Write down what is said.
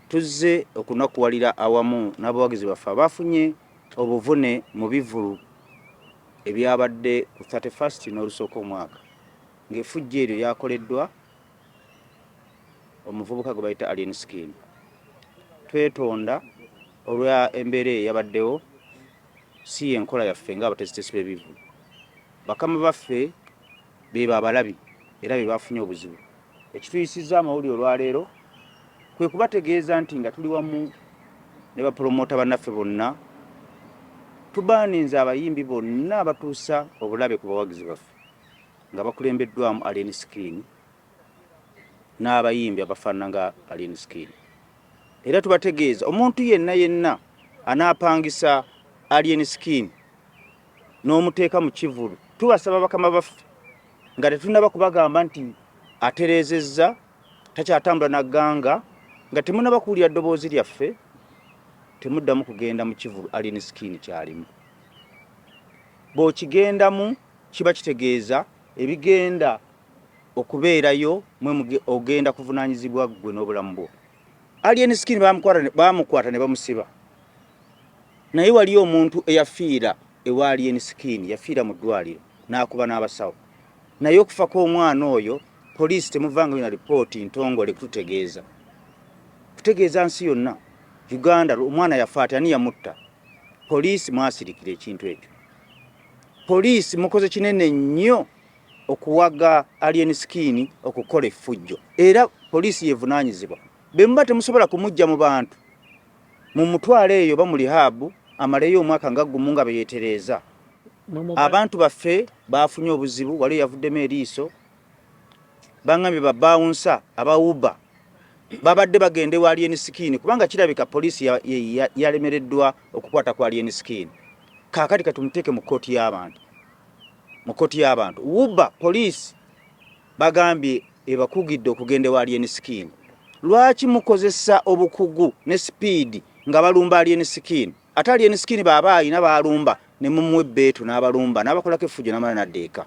tuzze okunakuwalira awamu n'abawagizi baffe abafunye obuvune mu bivulu ebyabadde ku 31st n'olusooka omwaka ng'effujjo eryo lyakoleddwa omuvubuka gwe bayita Alien Skin. Twetonda olwa embeera eyabaddewo si enkola yaffe ng'abateesiteesi b'ebivulu. Bakama baffe be babalabi era be bafunye obuzibu. Ekituyisizza amawulire olwaleero kwe kubategeeza nti nga tuli wamu ne bapromota bannaffe bonna tubaaninze abayimbi bonna abatuusa obulabe ku bawagizi baffe nga bakulembeddwamu Alien Skin n'abayimbi abafaanana nga Alien Skin. Era tubategeeza omuntu yenna anaapangisa Alien Skin n'omuteeka mu kivulu, tubasaba bakama baffe nga tetunnaba kubagamba nti atereezezza takyatambula na gganga, nga temunnaba kuwulira ddoboozi lyaffe, temuddamu kugenda mu kivulu Alien Skin kyalimu. Bw'okigendamu kiba kitegeeza ebigenda okubeerayo mwe ogenda kuvunaanyizibwa ggwe n'obulamu bwo. Alien Skin baamukwata ne bamusiba. Naye waliyo omuntu eyafiira ewa Alien Skin, yafiira mu ddwaliro n'akuba n'abasawo. Naye okufa kw'omwana oyo poliisi temuvanga na ripooti ntongole kututegeeza. Kutegeeza nsi yonna Uganda omwana yafa ate ani yamutta. Poliisi mwasirikira ekintu ekyo. Poliisi mukoze kinene nnyo okuwaga Alien Skin okukola effujjo. Era poliisi yevunaanyizibwa. Be muba temusobola kumujja mu bantu mu mutwalo eyo ba mu lihabu amaleyo omwaka nga gumu nga beyetereeza. Abantu baffe bafunye obuzibu, waliyo yavuddemu eriiso, bangambye babawunsa abawuba babadde bagende wa Alien Skin kubanga kirabika poliisi yalemereddwa okukwata kwa Alien Skin. Kaakati katumuteeke mu kkooti y'abantu. Mu kkooti y'abantu wuba poliisi bagambye ebakugidde okugende wa Alien Skin. Lwaki mukozesa obukugu ne speed nga balumba Alien Skin? Ate Alien Skin baba ayina balumba ne mumuwe beetu n'abalumba n'abakolako effujjo n'amala n'addeeka.